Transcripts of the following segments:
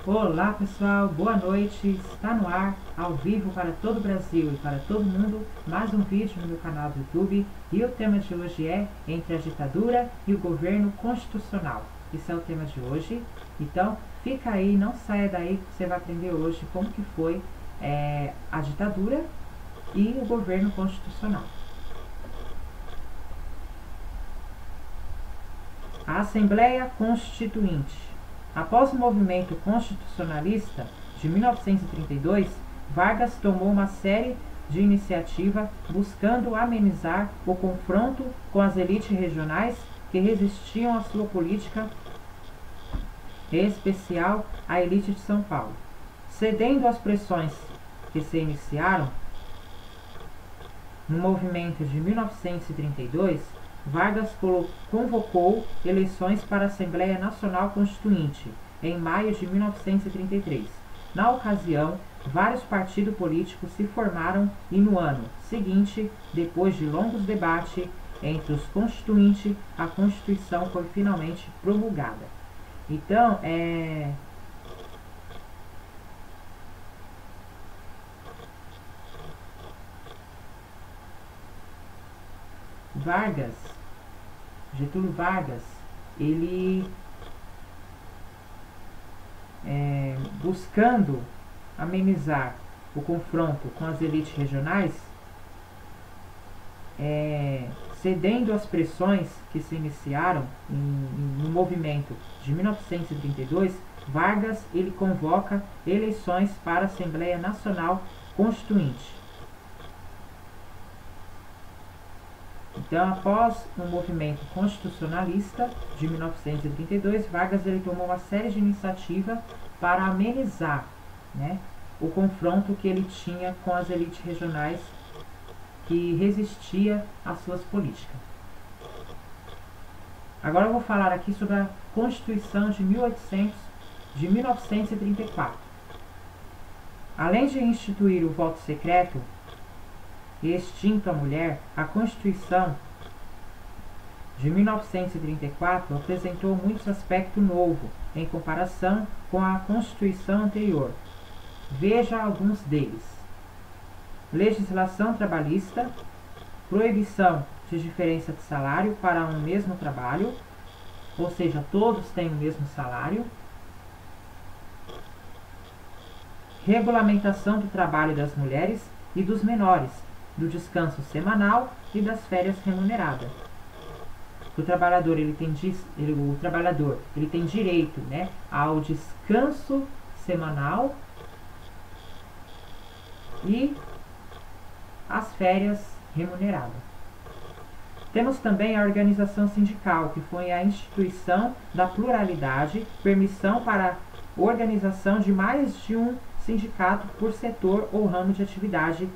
Olá pessoal, boa noite, está no ar, ao vivo para todo o Brasil e para todo mundo, mais um vídeo no meu canal do YouTube e o tema de hoje é Entre a Ditadura e o Governo Constitucional. Esse é o tema de hoje, então fica aí, não saia daí que você vai aprender hoje como que foi a ditadura e o governo constitucional. A Assembleia Constituinte. Após o movimento constitucionalista de 1932, Vargas tomou uma série de iniciativas buscando amenizar o confronto com as elites regionais que resistiam à sua política, em especial a elite de São Paulo. Cedendo às pressões que se iniciaram no movimento de 1932, Vargas convocou eleições para a Assembleia Nacional Constituinte, em maio de 1933. Na ocasião, vários partidos políticos se formaram e no ano seguinte, depois de longos debates entre os constituintes, a Constituição foi finalmente promulgada. Então, Getúlio Vargas, ele buscando amenizar o confronto com as elites regionais, cedendo às pressões que se iniciaram no movimento de 1932, Vargas ele convoca eleições para a Assembleia Nacional Constituinte. Então, após o movimento constitucionalista de 1932, Vargas ele tomou uma série de iniciativas para amenizar, o confronto que ele tinha com as elites regionais que resistia às suas políticas. Agora eu vou falar aqui sobre a Constituição de 1934. Além de instituir o voto secreto e extinto a mulher, a Constituição de 1934 apresentou muitos aspectos novos em comparação com a Constituição anterior. Veja alguns deles: legislação trabalhista, proibição de diferença de salário para um mesmo trabalho, ou seja, todos têm o mesmo salário, regulamentação do trabalho das mulheres e dos menores, do descanso semanal e das férias remuneradas. O trabalhador ele tem direito, ao descanso semanal e às férias remuneradas. Temos também a organização sindical, que foi a instituição da pluralidade, permissão para a organização de mais de um sindicato por setor ou ramo de atividade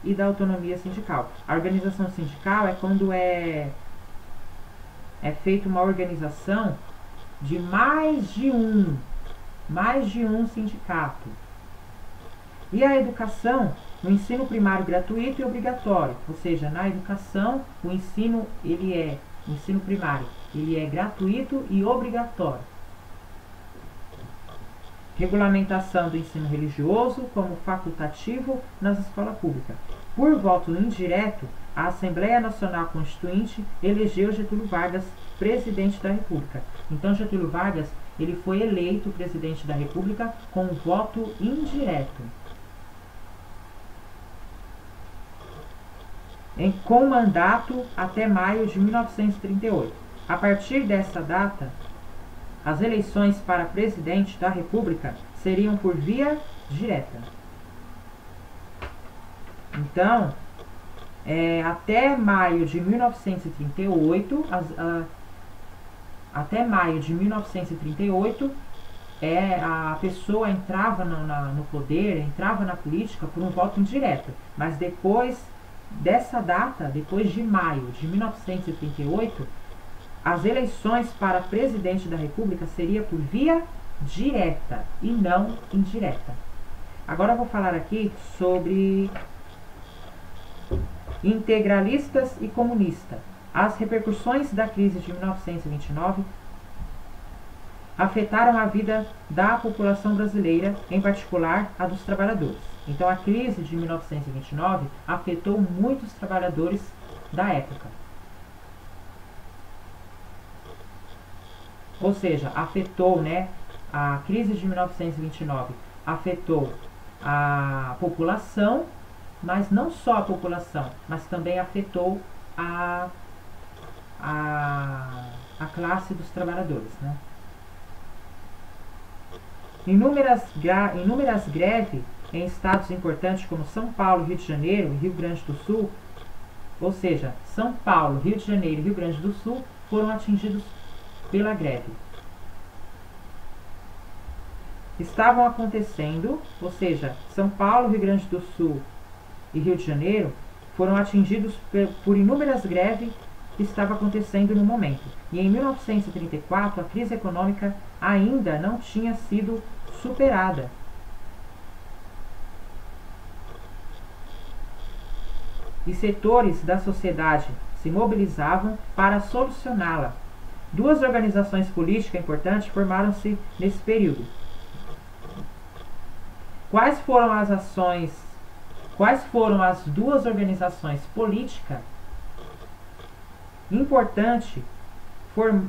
e da autonomia sindical. A organização sindical é quando é feita uma organização de mais de um sindicato. E a educação, o ensino primário gratuito e obrigatório, ou seja, na educação o ensino primário, ele é gratuito e obrigatório. Regulamentação do ensino religioso como facultativo nas escolas públicas. Por voto indireto, a Assembleia Nacional Constituinte elegeu Getúlio Vargas presidente da República. Então, Getúlio Vargas ele foi eleito presidente da República com voto indireto, com mandato até maio de 1938. A partir dessa data, as eleições para presidente da República seriam por via direta. Então, até maio de 1938, a pessoa entrava no poder, entrava na política por um voto indireto. Mas depois dessa data, depois de maio de 1938, as eleições para presidente da República seria por via direta e não indireta. Agora eu vou falar aqui sobre integralistas e comunistas. As repercussões da crise de 1929 afetaram a vida da população brasileira, em particular a dos trabalhadores. Então a crise de 1929 afetou muitos trabalhadores da época. Ou seja, afetou, né, a crise de 1929 afetou a população, mas não só a população, mas também afetou a classe dos trabalhadores, né? Inúmeras greves em estados importantes como São Paulo, Rio de Janeiro e Rio Grande do Sul, ou seja, São Paulo, Rio de Janeiro e Rio Grande do Sul foram atingidos pela greve. Estavam acontecendo, ou seja, São Paulo, Rio Grande do Sul e Rio de Janeiro foram atingidos por inúmeras greves que estavam acontecendo no momento. E em 1934 a crise econômica ainda não tinha sido superada. E setores da sociedade se mobilizavam para solucioná-la. Duas organizações políticas importantes formaram-se nesse período. Quais foram as duas organizações políticas importantes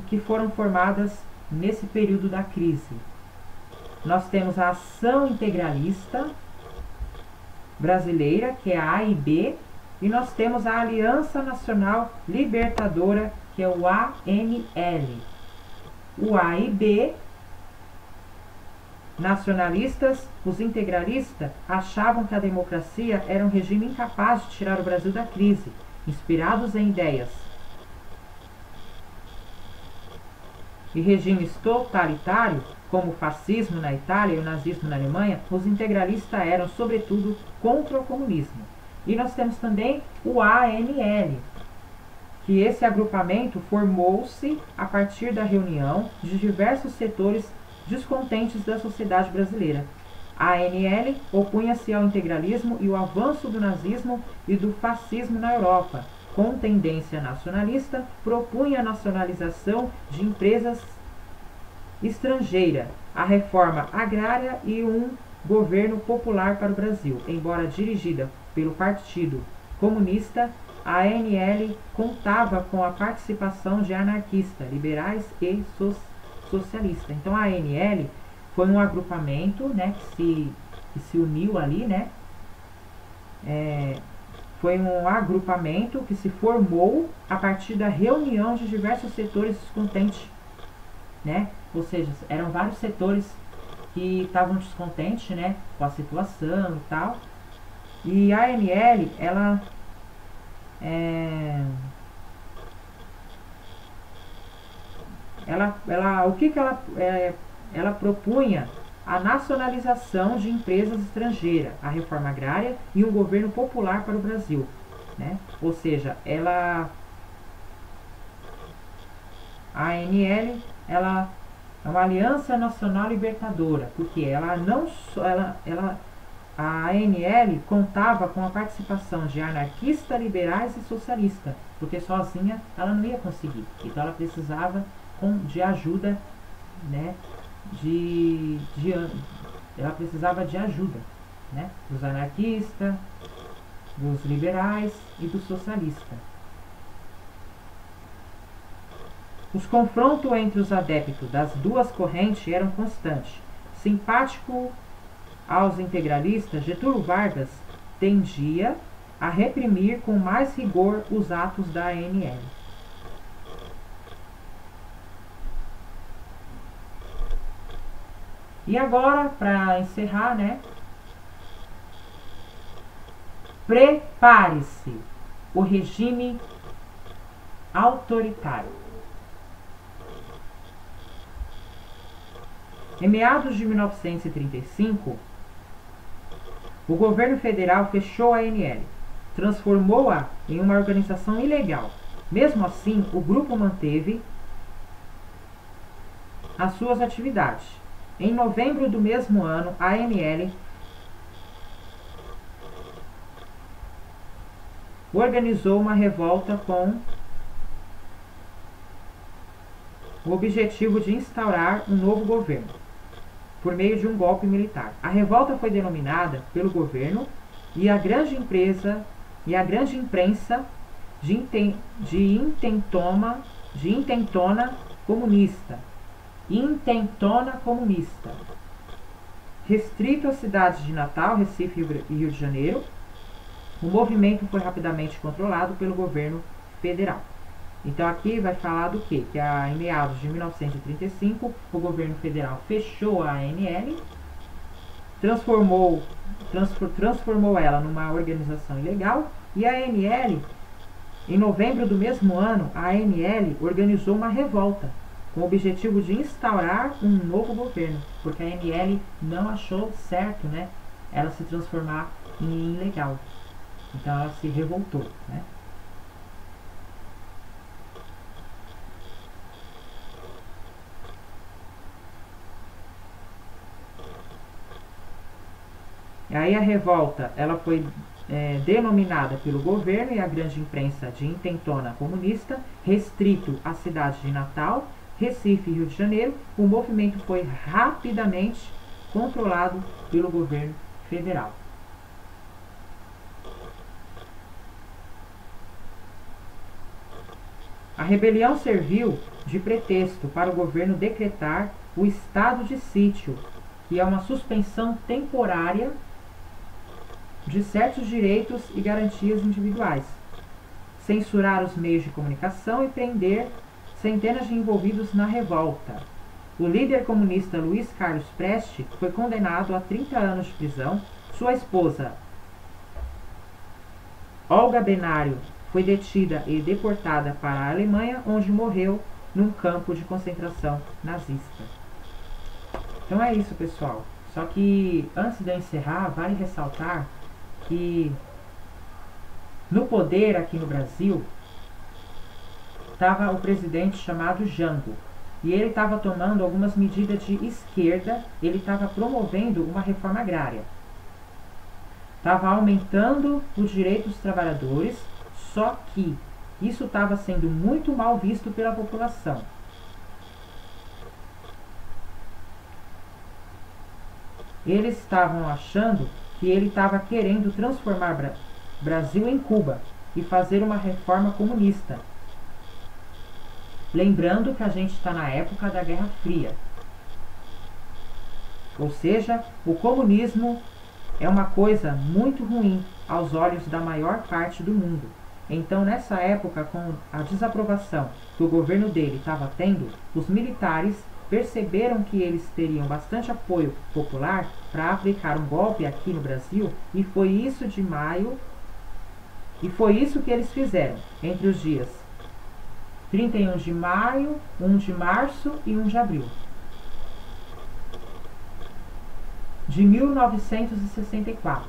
que foram formadas nesse período da crise? Nós temos a Ação Integralista Brasileira, que é a AIB, e nós temos a Aliança Nacional Libertadora, que é o ANL. O A e B, nacionalistas, os integralistas, achavam que a democracia era um regime incapaz de tirar o Brasil da crise, inspirados em ideias e regimes totalitários, como o fascismo na Itália e o nazismo na Alemanha. Os integralistas eram, sobretudo, contra o comunismo. E nós temos também o ANL, que esse agrupamento formou-se a partir da reunião de diversos setores descontentes da sociedade brasileira. A ANL opunha-se ao integralismo e ao avanço do nazismo e do fascismo na Europa. Com tendência nacionalista, propunha a nacionalização de empresas estrangeiras, a reforma agrária e um governo popular para o Brasil. Embora dirigida pelo Partido Comunista, a ANL contava com a participação de anarquistas, liberais e socialistas. Então a ANL foi um agrupamento, né, que se uniu ali, né? Foi um agrupamento que se formou a partir da reunião de diversos setores descontentes, né? Ou seja, eram vários setores que estavam descontentes, né, com a situação e tal. E a ANL, ela propunha a nacionalização de empresas estrangeiras, a reforma agrária e um governo popular para o Brasil, né? Ou seja, a ANL, ela é uma Aliança Nacional Libertadora, porque a ANL contava com a participação de anarquistas, liberais e socialistas, porque sozinha ela não ia conseguir. Então ela precisava de ajuda, né? Ela precisava de ajuda, né, dos anarquistas, dos liberais e dos socialistas. Os confrontos entre os adeptos das duas correntes eram constantes. Simpático aos integralistas, Getúlio Vargas tendia a reprimir com mais rigor os atos da ANL. E agora, para encerrar, né? Prepare-se, o regime autoritário. Em meados de 1935, o governo federal fechou a ANL, transformou-a em uma organização ilegal. Mesmo assim, o grupo manteve as suas atividades. Em novembro do mesmo ano, a ANL organizou uma revolta o objetivo de instaurar um novo governo, por meio de um golpe militar. A revolta foi denominada pelo governo e a grande imprensa de intentona comunista. Intentona comunista. Restrito às cidades de Natal, Recife e Rio de Janeiro, o movimento foi rapidamente controlado pelo governo federal. Então aqui vai falar do quê? Que em meados de 1935 o governo federal fechou a ANL, transformou ela numa organização ilegal, e a ANL, em novembro do mesmo ano, a ANL organizou uma revolta com o objetivo de instaurar um novo governo, porque a ANL não achou certo, né, ela se transformar em ilegal. Então ela se revoltou, né? E aí a revolta, ela foi denominada pelo governo e a grande imprensa de intentona comunista, restrito à cidade de Natal, Recife e Rio de Janeiro. O movimento foi rapidamente controlado pelo governo federal. A rebelião serviu de pretexto para o governo decretar o estado de sítio, que é uma suspensão temporária de certos direitos e garantias individuais, censurar os meios de comunicação e prender centenas de envolvidos na revolta. O líder comunista Luiz Carlos Prestes foi condenado a 30 anos de prisão. Sua esposa, Olga Benário, foi detida e deportada para a Alemanha, onde morreu num campo de concentração nazista. Então é isso, pessoal. Só que, antes de eu encerrar, vale ressaltar que no poder aqui no Brasil estava o presidente chamado Jango, e ele estava tomando algumas medidas de esquerda. Ele estava promovendo uma reforma agrária, estava aumentando os direitos dos trabalhadores, só que isso estava sendo muito mal visto pela população. Eles estavam achando que ele estava querendo transformar Brasil em Cuba e fazer uma reforma comunista. Lembrando que a gente está na época da Guerra Fria. Ou seja, o comunismo é uma coisa muito ruim aos olhos da maior parte do mundo. Então, nessa época, com a desaprovação que o governo dele estava tendo, os militares perceberam que eles teriam bastante apoio popular para aplicar um golpe aqui no Brasil, e foi isso que eles fizeram entre os dias 31 de maio, 1 de março e 1 de abril de 1964.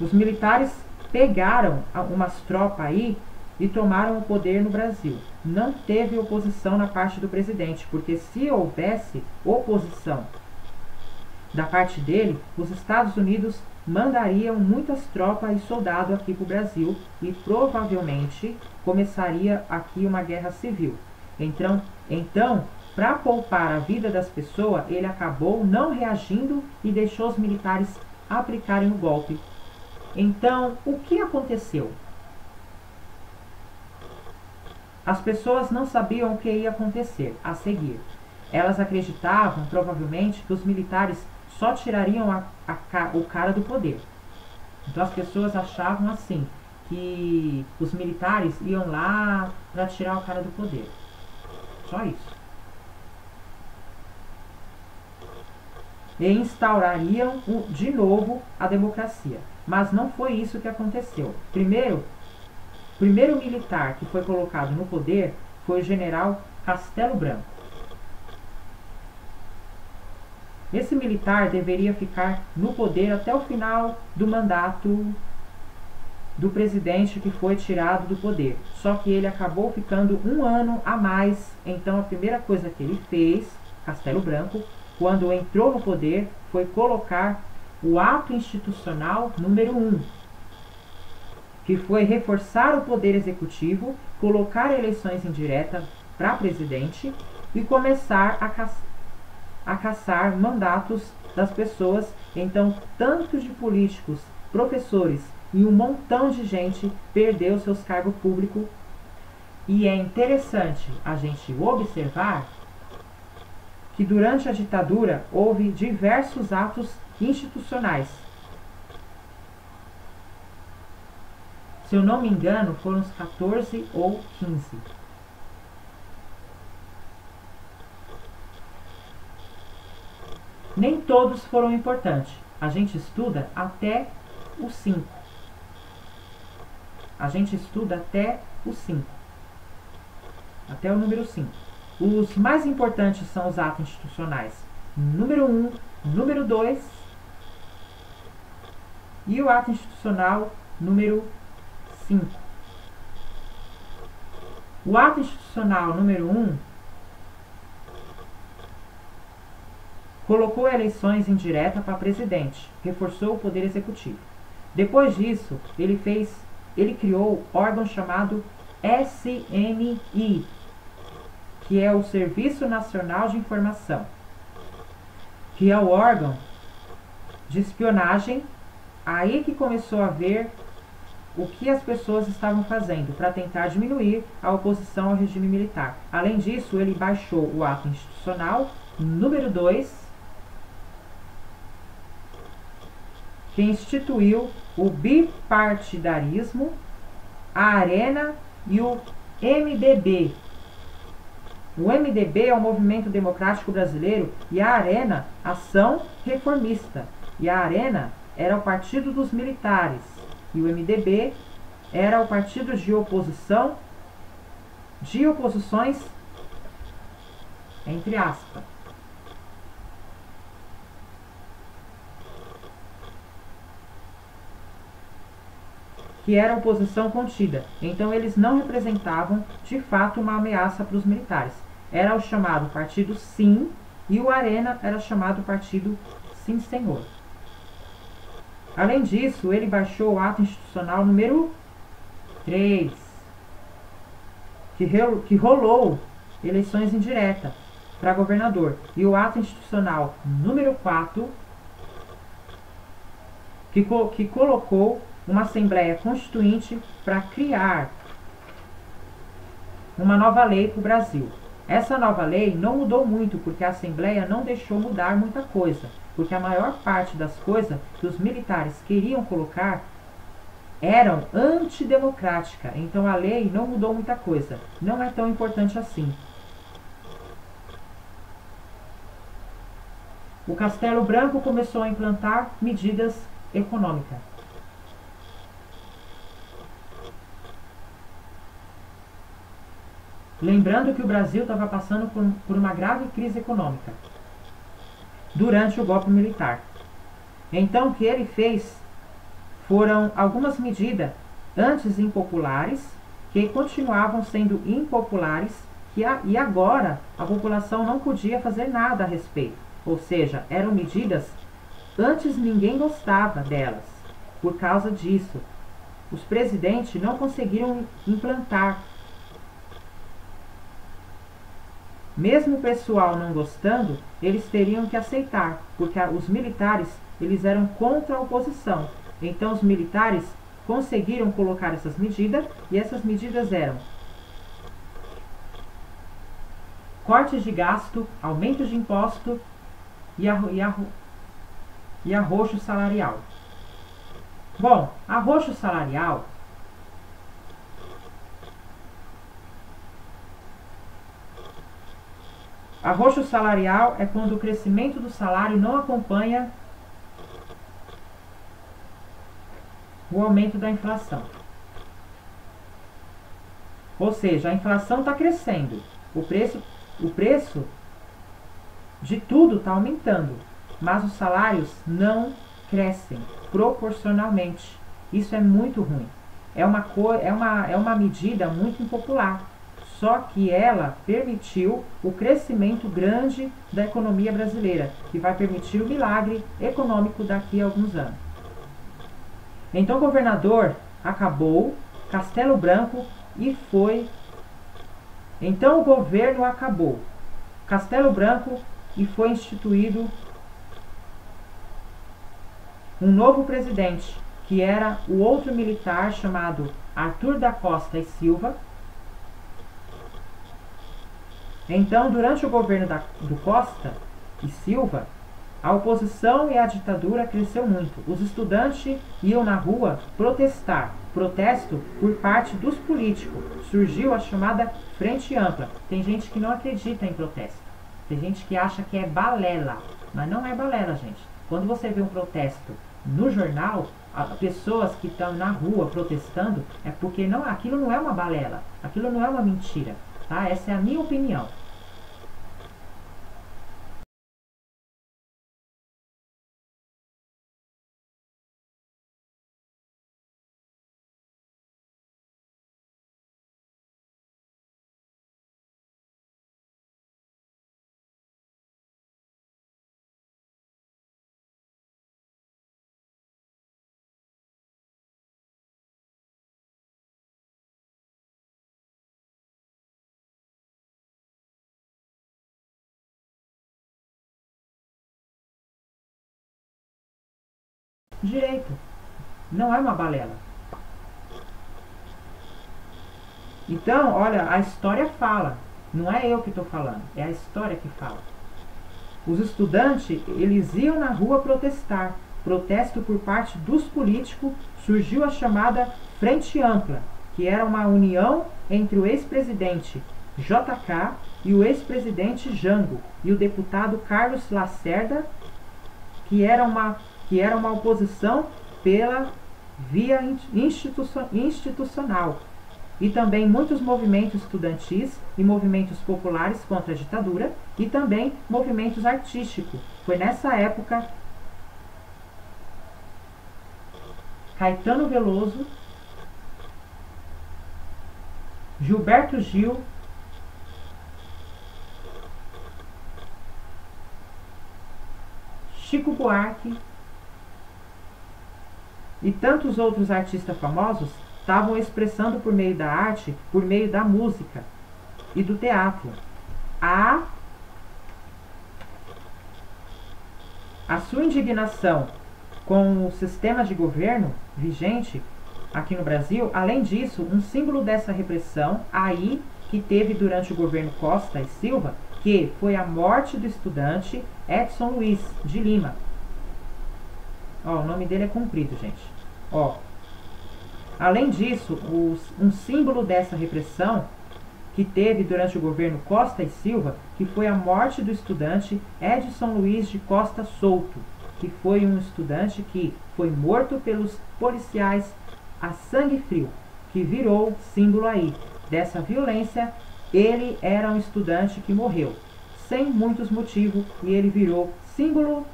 Os militares pegaram umas tropas aí e tomaram o poder no Brasil. Não teve oposição na parte do presidente, porque se houvesse oposição da parte dele, os Estados Unidos mandariam muitas tropas e soldados aqui para o Brasil, e provavelmente começaria aqui uma guerra civil. Então, para poupar a vida das pessoas, ele acabou não reagindo e deixou os militares aplicarem o golpe. Então, o que aconteceu? As pessoas não sabiam o que ia acontecer a seguir. Elas acreditavam, provavelmente, que os militares só tirariam o cara do poder. Então as pessoas achavam assim, que os militares iam lá para tirar o cara do poder. Só isso. E instaurariam de novo a democracia. Mas não foi isso que aconteceu. O primeiro militar que foi colocado no poder foi o general Castelo Branco. Esse militar deveria ficar no poder até o final do mandato do presidente que foi tirado do poder. Só que ele acabou ficando um ano a mais. Então a primeira coisa que ele fez, Castelo Branco, quando entrou no poder, foi colocar o ato institucional número 1, que foi reforçar o poder executivo, colocar eleições indiretas, para presidente e começar a caçar mandatos das pessoas. Então, tanto de políticos, professores e um montão de gente perdeu seus cargos públicos. E é interessante a gente observar que durante a ditadura houve diversos atos institucionais. Se eu não me engano, foram uns 14 ou 15. Nem todos foram importantes. A gente estuda até o 5. A gente estuda até o 5. Até o número 5. Os mais importantes são os atos institucionais. Número 1, número 2 e o ato institucional número 5. O ato institucional número 1 colocou eleições indiretas para presidente, reforçou o poder executivo. Depois disso, ele criou órgão chamado SNI, que é o Serviço Nacional de Informação, que é o órgão de espionagem. Aí que começou a ver o que as pessoas estavam fazendo para tentar diminuir a oposição ao regime militar. Além disso, ele baixou o ato institucional número 2, que instituiu o bipartidarismo, a Arena e o MDB. O MDB é o Movimento Democrático Brasileiro e a Arena, Ação Reformista. E a Arena era o Partido dos Militares e o MDB era o Partido de Oposição, de oposições, entre aspas. Que era a oposição contida. Então eles não representavam de fato uma ameaça para os militares. Era o chamado Partido Sim e o Arena era chamado Partido Sim Senhor. Além disso, ele baixou o ato institucional número 3, que rolou eleições indiretas para governador. E o ato institucional número 4, que colocou uma Assembleia Constituinte para criar uma nova lei para o Brasil. Essa nova lei não mudou muito, porque a Assembleia não deixou mudar muita coisa, porque a maior parte das coisas que os militares queriam colocar eram antidemocráticas. Então a lei não mudou muita coisa, não é tão importante assim. O Castelo Branco começou a implantar medidas econômicas. Lembrando que o Brasil estava passando por uma grave crise econômica durante o golpe militar. Então o que ele fez foram algumas medidas antes impopulares, que continuavam sendo impopulares, e agora a população não podia fazer nada a respeito. Ou seja, eram medidas antes ninguém gostava delas. Por causa disso, os presidentes não conseguiram implantar. Mesmo o pessoal não gostando, eles teriam que aceitar, porque os militares eles eram contra a oposição. Então os militares conseguiram colocar essas medidas, e essas medidas eram cortes de gasto, aumento de imposto e arroxo salarial. Bom, arroxo salarial é quando o crescimento do salário não acompanha o aumento da inflação. Ou seja, a inflação está crescendo, o preço de tudo está aumentando, mas os salários não crescem proporcionalmente. Isso é muito ruim. É uma medida muito impopular. Só que ela permitiu o crescimento grande da economia brasileira, que vai permitir o milagre econômico daqui a alguns anos. Então o governador acabou, Castelo Branco, e foi Então o governo acabou. Castelo Branco e foi instituído um novo presidente, que era o outro militar chamado Arthur da Costa e Silva. Então, durante o governo do Costa e Silva, a oposição e a ditadura cresceu muito. Os estudantes iam na rua protestar. Protesto por parte dos políticos. Surgiu a chamada Frente Ampla. Tem gente que não acredita em protesto. Tem gente que acha que é balela. Mas não é balela, gente. Quando você vê um protesto no jornal, pessoas que estão na rua protestando, é porque não, aquilo não é uma balela. Aquilo não é uma mentira. Tá? Essa é a minha opinião. Direito. Não é uma balela. Então, olha, a história fala. Não é eu que estou falando, é a história que fala. Os estudantes, eles iam na rua protestar. Protesto por parte dos políticos, surgiu a chamada Frente Ampla, que era uma união entre o ex-presidente JK e o ex-presidente Jango e o deputado Carlos Lacerda, que era uma oposição pela via institucional, e também muitos movimentos estudantis e movimentos populares contra a ditadura e também movimentos artísticos. Foi nessa época Caetano Veloso, Gilberto Gil, Chico Buarque e tantos outros artistas famosos estavam expressando por meio da arte, por meio da música e do teatro, a sua indignação com o sistema de governo vigente aqui no Brasil. Além disso, um símbolo dessa repressão aí que teve durante o governo Costa e Silva, que foi a morte do estudante Edson Luiz de Lima. Ó, o nome dele é comprido, gente. Ó, além disso, um símbolo dessa repressão que teve durante o governo Costa e Silva, que foi a morte do estudante Edson Luiz de Costa Souto, que foi um estudante que foi morto pelos policiais a sangue frio, que virou símbolo aí dessa violência. Ele era um estudante que morreu sem muitos motivos e ele virou símbolo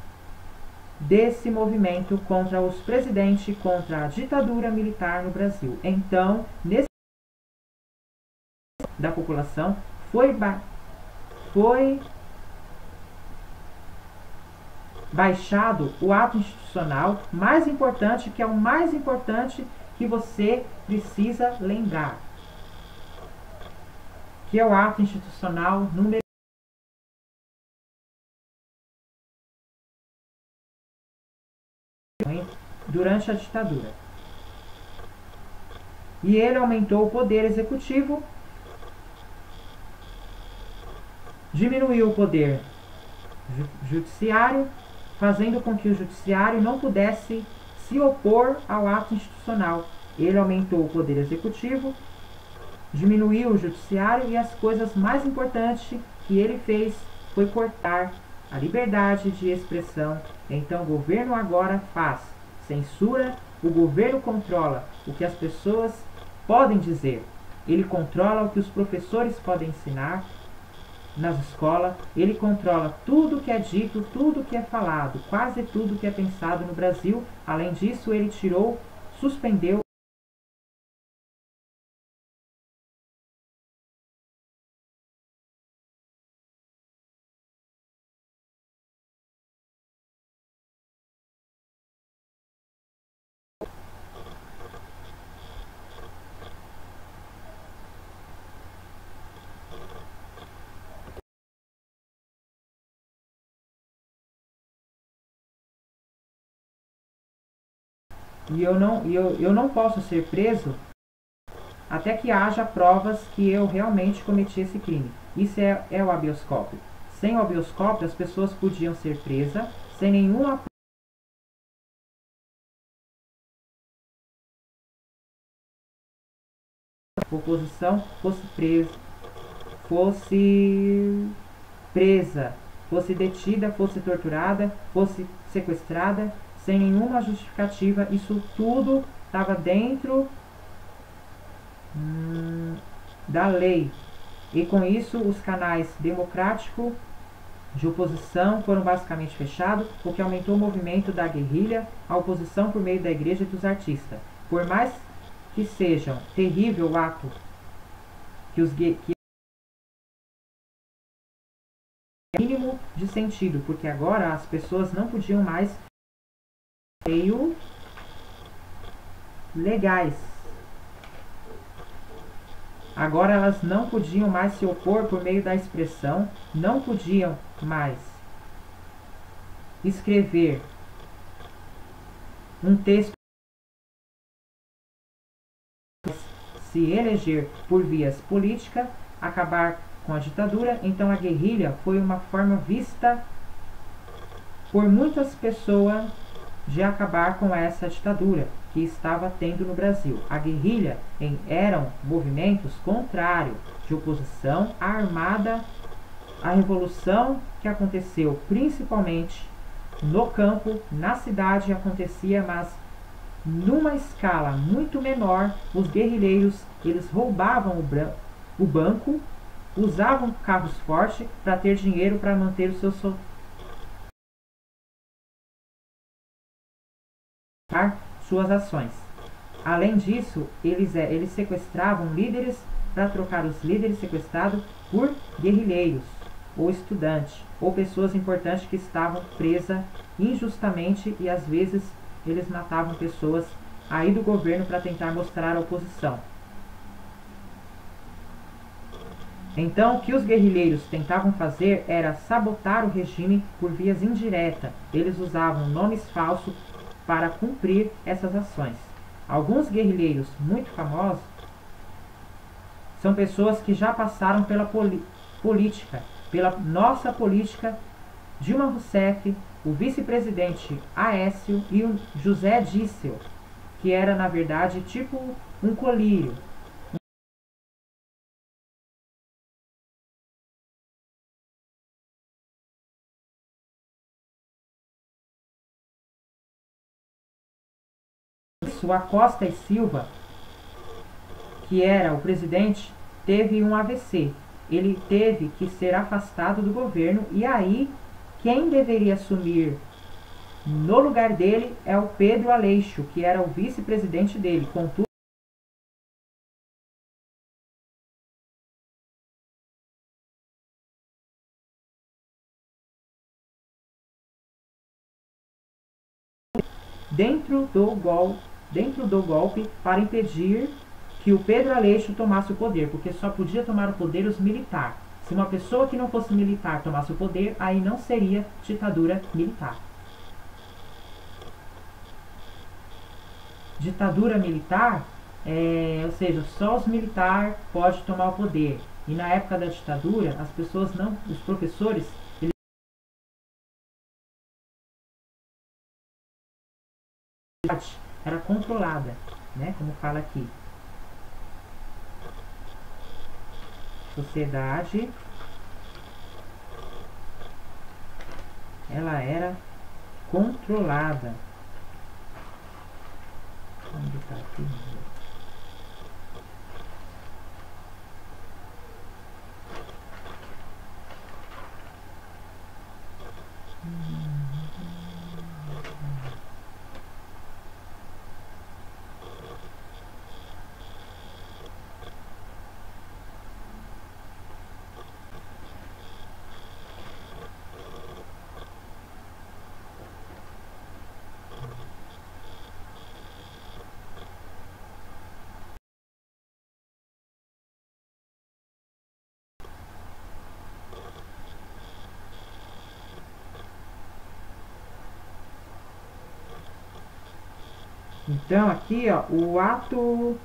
desse movimento contra os presidentes, contra a ditadura militar no Brasil. Então, nesse da população foi baixado o ato institucional mais importante, que é o mais importante que você precisa lembrar, que é o ato institucional número durante a ditadura. E ele aumentou o poder executivo, diminuiu o poder judiciário, fazendo com que o judiciário não pudesse se opor ao ato institucional. Ele aumentou o poder executivo, diminuiu o judiciário e as coisas mais importantes que ele fez foi cortar a liberdade de expressão. Então o governo agora faz censura, o governo controla o que as pessoas podem dizer, ele controla o que os professores podem ensinar nas escolas, ele controla tudo que é dito, tudo que é falado, quase tudo que é pensado no Brasil. Além disso, ele suspendeu eu não posso ser preso até que haja provas que eu realmente cometi esse crime. Isso é o habeas corpus. Sem o habeas corpus, as pessoas podiam ser presas sem nenhuma oposição fosse presa, fosse detida, fosse torturada, fosse sequestrada, sem nenhuma justificativa. Isso tudo estava dentro da lei. E com isso, os canais democráticos de oposição foram basicamente fechados, o que aumentou o movimento da guerrilha, a oposição por meio da igreja e dos artistas. Por mais que seja terrível o ato que é mínimo de sentido, porque agora as pessoas não podiam mais meio legais. Agora elas não podiam mais se opor por meio da expressão, não podiam mais escrever um texto, se eleger por vias políticas, acabar com a ditadura. Então a guerrilha foi uma forma vista por muitas pessoas de acabar com essa ditadura que estava tendo no Brasil. A guerrilha eram movimentos contrários de oposição armada à revolução que aconteceu principalmente no campo, na cidade acontecia, mas numa escala muito menor. Os guerrilheiros eles roubavam o banco, usavam carros fortes para ter dinheiro para manter os seus suas ações. Além disso, eles sequestravam líderes para trocar os líderes sequestrados por guerrilheiros, ou estudantes, ou pessoas importantes que estavam presas injustamente, e às vezes eles matavam pessoas aí do governo para tentar mostrar a oposição. Então, o que os guerrilheiros tentavam fazer era sabotar o regime por vias indiretas. Eles usavam nomes falsos para cumprir essas ações. Alguns guerrilheiros muito famosos são pessoas que já passaram pela política, pela nossa política. Dilma Rousseff, o vice-presidente Aécio e o José Dirceu, que era na verdade tipo um colírio. Sua Costa e Silva, que era o presidente, teve um AVC. Ele teve que ser afastado do governo, e aí quem deveria assumir no lugar dele é o Pedro Aleixo, que era o vice-presidente dele. Contudo, dentro do golpe para impedir que o Pedro Aleixo tomasse o poder, porque só podia tomar o poder os militares. Se uma pessoa que não fosse militar tomasse o poder, aí não seria ditadura militar. Ditadura militar, ou seja, só os militares podem tomar o poder. E na época da ditadura, as pessoas não, os professores, era controlada, né? Como fala aqui. Sociedade, ela era controlada. Onde está aqui? Então aqui, ó, o ato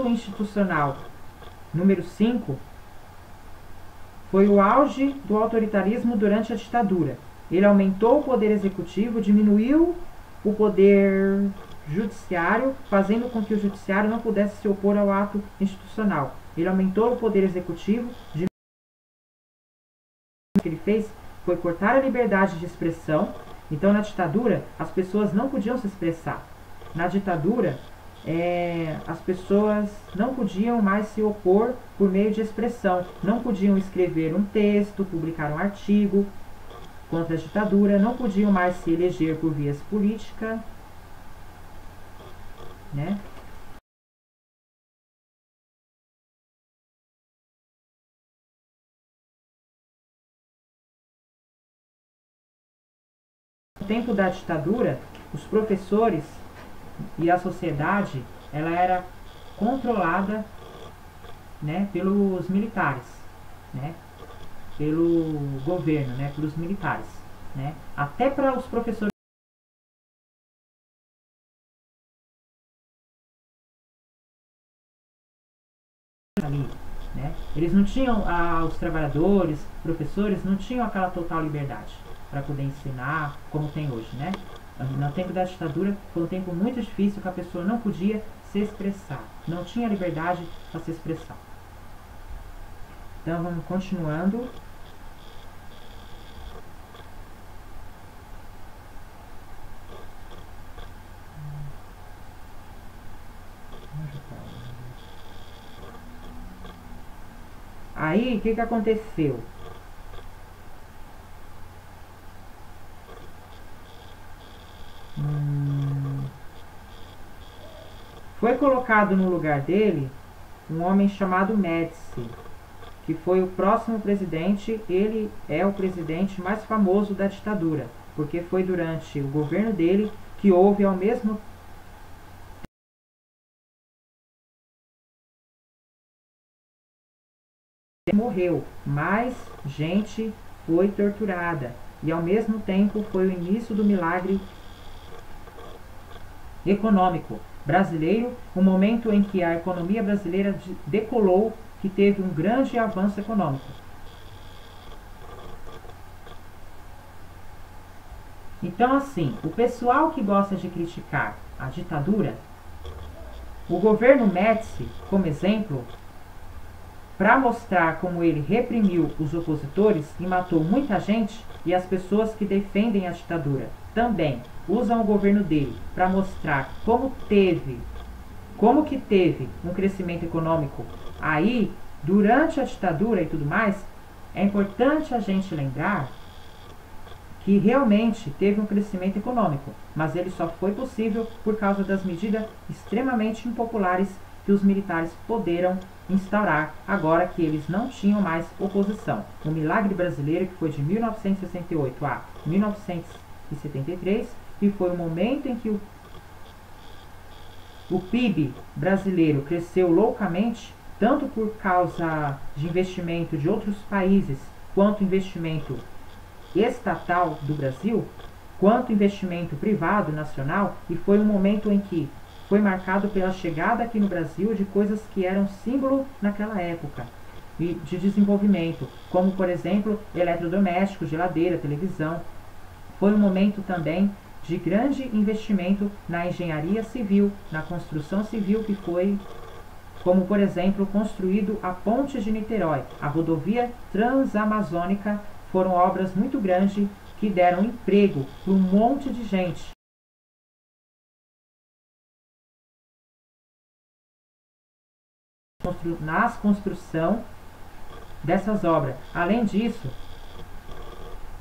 institucional número 5 foi o auge do autoritarismo durante a ditadura. Ele aumentou o poder executivo, diminuiu o poder judiciário, fazendo com que o judiciário não pudesse se opor ao ato institucional. Ele aumentou o poder executivo, diminuiu. O que ele fez foi cortar a liberdade de expressão. Então, na ditadura, as pessoas não podiam se expressar. Na ditadura, as pessoas não podiam mais se opor por meio de expressão. Não podiam escrever um texto, publicar um artigo contra a ditadura, não podiam mais se eleger por vias políticas, né? No tempo da ditadura, os professores e a sociedade, ela era controlada, né, pelos militares, né, pelo governo, né, pelos militares, né, até para os professores ali, né, eles não tinham, os trabalhadores, professores, não tinham aquela total liberdade para poder ensinar como tem hoje, né. No tempo da ditadura foi um tempo muito difícil, que a pessoa não podia se expressar, não tinha liberdade para se expressar. Então vamos continuando. Aí o que aconteceu? Foi colocado no lugar dele um homem chamado Médici, que foi o próximo presidente. Ele é o presidente mais famoso da ditadura, porque foi durante o governo dele que houve ao mesmo tempo morreu, mais gente foi torturada, e ao mesmo tempo foi o início do milagre econômico brasileiro, o momento em que a economia brasileira decolou, que teve um grande avanço econômico. Então, assim, o pessoal que gosta de criticar a ditadura, o governo Médici, como exemplo, para mostrar como ele reprimiu os opositores e matou muita gente, e as pessoas que defendem a ditadura também usam o governo dele para mostrar como que teve um crescimento econômico aí durante a ditadura e tudo mais. É importante a gente lembrar que realmente teve um crescimento econômico, mas ele só foi possível por causa das medidas extremamente impopulares que os militares puderam instaurar agora que eles não tinham mais oposição. O milagre brasileiro, que foi de 1968 a 1973, que foi o momento em que o PIB brasileiro cresceu loucamente, tanto por causa de investimento de outros países, quanto investimento estatal do Brasil, quanto investimento privado nacional, e foi um momento em que foi marcado pela chegada aqui no Brasil de coisas que eram símbolo naquela época e de desenvolvimento, como por exemplo eletrodomésticos, geladeira, televisão. Foi um momento também de grande investimento na engenharia civil, na construção civil, que foi, como por exemplo, construído a Ponte de Niterói, a rodovia transamazônica. Foram obras muito grandes que deram emprego para um monte de gente. Na construção dessas obras. Além disso,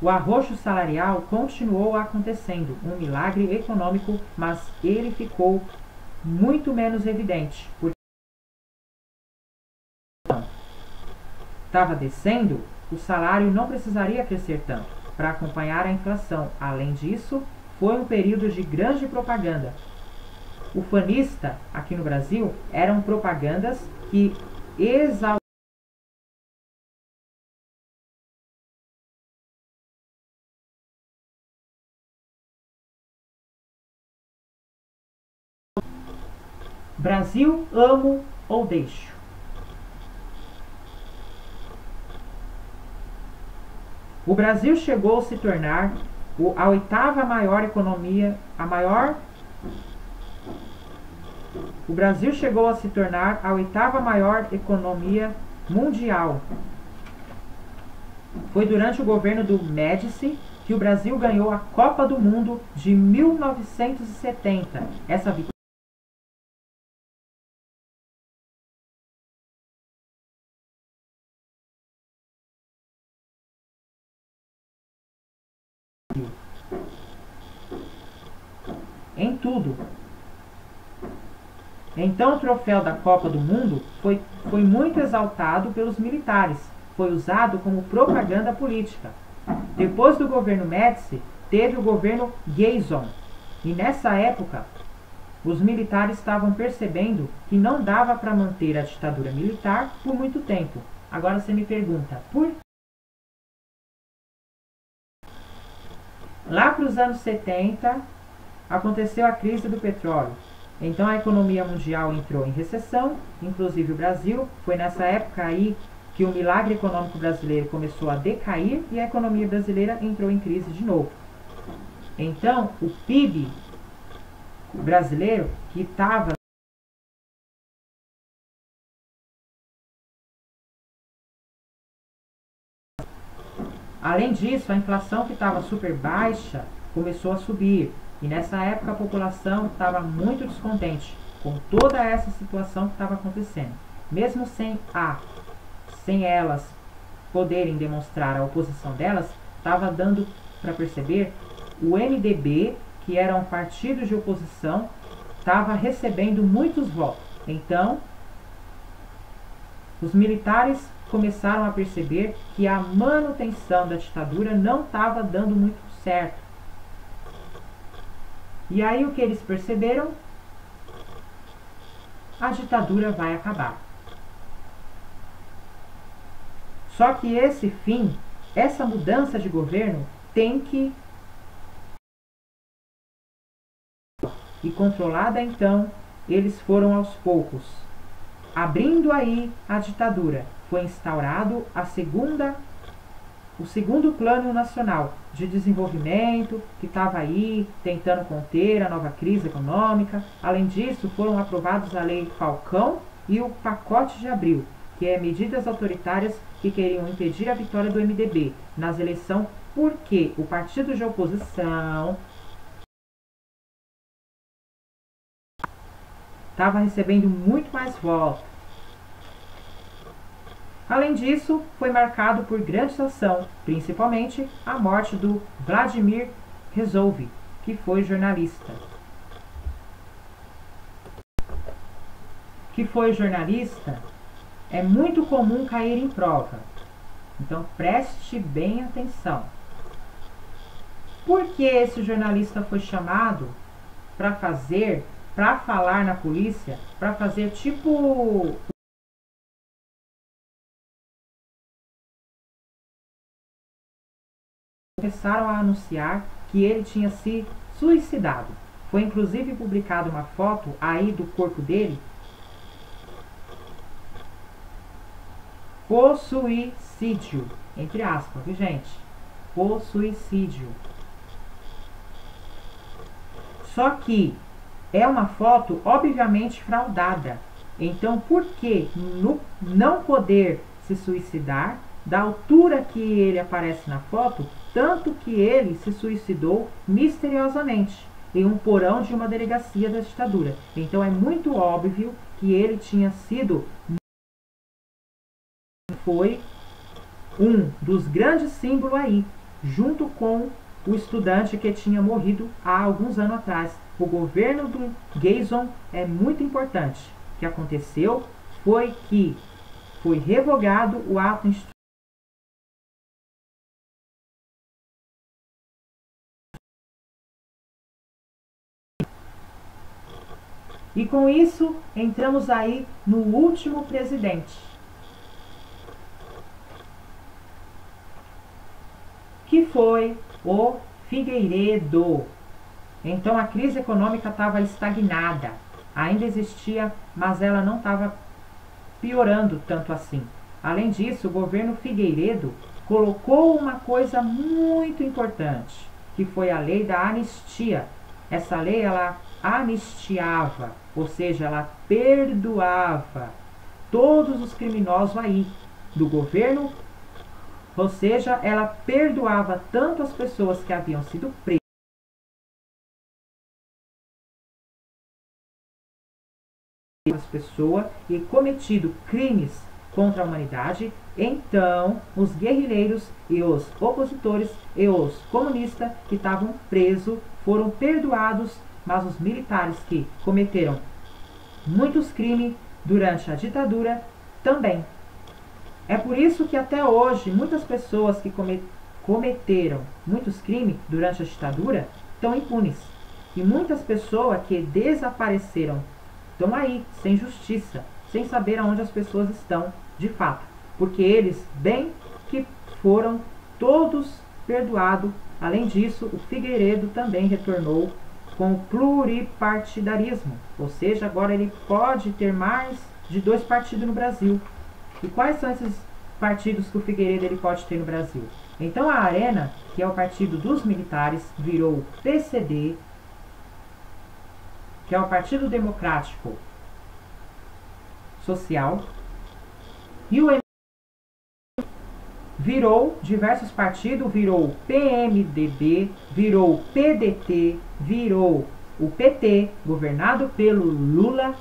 o arroxo salarial continuou acontecendo, um milagre econômico, mas ele ficou muito menos evidente, porque estava descendo, o salário não precisaria crescer tanto para acompanhar a inflação. Além disso, foi um período de grande propaganda. O fanista, aqui no Brasil, eram propagandas que exaltavam Brasil, amo ou deixo. O Brasil chegou a se tornar a oitava maior economia, O Brasil chegou a se tornar a oitava maior economia mundial. Foi durante o governo do Médici que o Brasil ganhou a Copa do Mundo de 1970. Essa vitória em tudo. Então o troféu da Copa do Mundo foi muito exaltado pelos militares. Foi usado como propaganda política. Depois do governo Médici, teve o governo Geisson. E nessa época, os militares estavam percebendo que não dava para manter a ditadura militar por muito tempo. Agora você me pergunta, por quê? Lá para os anos 70, aconteceu a crise do petróleo. Então a economia mundial entrou em recessão, inclusive o Brasil. Foi nessa época aí que o milagre econômico brasileiro começou a decair e a economia brasileira entrou em crise de novo. Então o PIB brasileiro, que estava além disso, a inflação, que estava super baixa, começou a subir. E nessa época a população estava muito descontente com toda essa situação que estava acontecendo. Mesmo sem elas poderem demonstrar a oposição delas, estava dando para perceber o MDB, que era um partido de oposição, estava recebendo muitos votos. Então, os militares começaram a perceber que a manutenção da ditadura não estava dando muito certo. E aí o que eles perceberam? A ditadura vai acabar. Só que esse fim, essa mudança de governo tem que e controlada. Então eles foram aos poucos abrindo aí a ditadura. Foi instaurado o segundo plano nacional de desenvolvimento, que estava aí tentando conter a nova crise econômica. Além disso, foram aprovados a Lei Falcão e o Pacote de Abril, que é medidas autoritárias que queriam impedir a vitória do MDB nas eleições, porque o partido de oposição estava recebendo muito mais votos. Além disso, foi marcado por grande ação, principalmente a morte do Vladimir Herzog, que foi jornalista. É muito comum cair em prova. Então preste bem atenção. Por que esse jornalista foi chamado para falar na polícia, para fazer tipo... Começaram a anunciar que ele tinha se suicidado. Foi inclusive publicada uma foto aí do corpo dele. O suicídio, entre aspas, viu, gente? O suicídio. Só que é uma foto obviamente fraudada. Então, por que não poder se suicidar da altura que ele aparece na foto? Tanto que ele se suicidou misteriosamente em um porão de uma delegacia da ditadura. Então é muito óbvio que ele tinha sido... Foi um dos grandes símbolos aí, junto com o estudante que tinha morrido há alguns anos atrás. O governo do Geisson é muito importante. O que aconteceu foi que foi revogado o ato institucional. E com isso, entramos aí no último presidente, que foi o Figueiredo. Então a crise econômica estava estagnada. ainda existia, mas ela não estava piorando tanto assim. Além disso, o governo Figueiredo colocou uma coisa muito importante, que foi a lei da anistia. Essa lei, ela anistiava, ou seja, ela perdoava todos os criminosos aí do governo, ou seja, ela perdoava tanto as pessoas que haviam sido presas, pessoa e cometido crimes contra a humanidade. Então os guerrilheiros e os opositores e os comunistas que estavam presos foram perdoados, mas os militares que cometeram muitos crimes durante a ditadura também. É por isso que até hoje muitas pessoas que cometeram muitos crimes durante a ditadura estão impunes, e muitas pessoas que desapareceram estão aí, sem justiça, sem saber aonde as pessoas estão de fato, porque eles bem que foram todos perdoados. Além disso, o Figueiredo também retornou com o pluripartidarismo, ou seja, agora ele pode ter mais de 2 partidos no Brasil. E quais são esses partidos que o Figueiredo ele pode ter no Brasil? Então a Arena, que é o partido dos militares, virou o PCD, que é o Partido Democrático Social, e o MDB virou diversos partidos, virou o PMDB, virou o PDT, virou o PT, governado pelo Lula,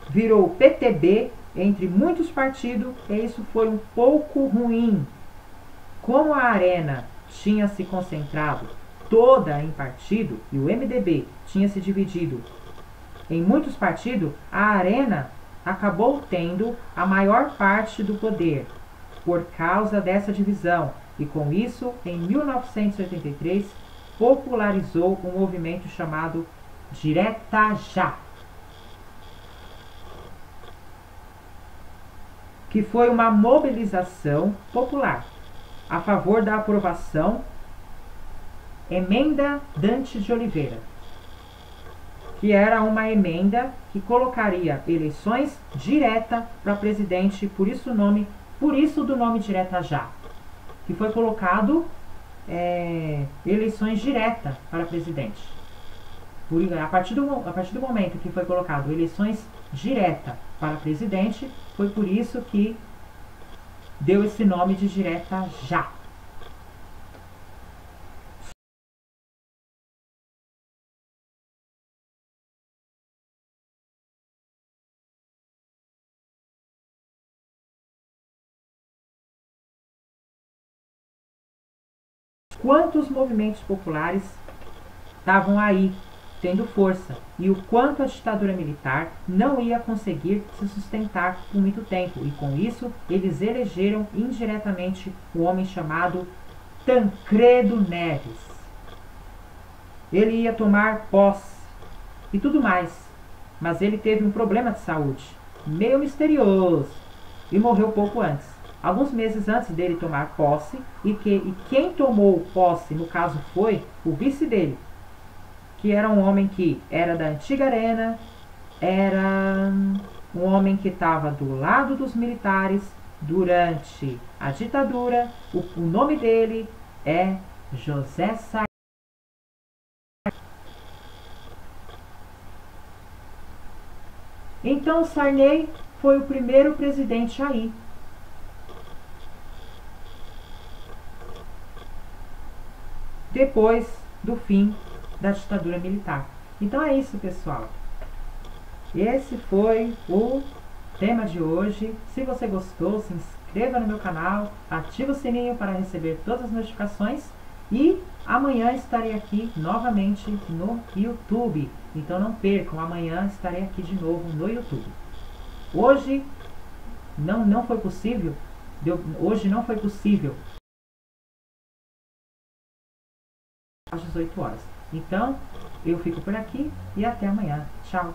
virou o PTB, entre muitos partidos, e isso foi um pouco ruim. Como a Arena tinha se concentrado toda em partido, e o MDB tinha se dividido em muitos partidos, a Arena acabou tendo a maior parte do poder por causa dessa divisão, e com isso, em 1983, popularizou um movimento chamado Direta Já, que foi uma mobilização popular a favor da aprovação Emenda Dante de Oliveira, que era uma emenda que colocaria eleições direta para presidente, por isso do nome Direta Já, que foi colocado eleições direta para presidente. A partir do momento que foi colocado eleições direta para presidente, foi por isso que deu esse nome de Direta Já. Quantos movimentos populares estavam aí tendo força, e o quanto a ditadura militar não ia conseguir se sustentar por muito tempo, e com isso eles elegeram indiretamente um homem chamado Tancredo Neves. Ele ia tomar posse e tudo mais, mas ele teve um problema de saúde meio misterioso e morreu pouco antes, alguns meses antes dele tomar posse, e quem tomou posse no caso foi o vice dele, que era um homem que era da antiga Arena, era um homem que estava do lado dos militares durante a ditadura. O nome dele é José Sarney. Então Sarney foi o primeiro presidente aí. Depois do fim da ditadura militar. Então é isso, pessoal. Esse foi o tema de hoje. Se você gostou, se inscreva no meu canal, ative o sininho para receber todas as notificações, e amanhã estarei aqui novamente no YouTube. Então não percam, amanhã estarei aqui de novo no YouTube. Hoje não foi possível, às 18 horas. Então, eu fico por aqui e até amanhã. Tchau!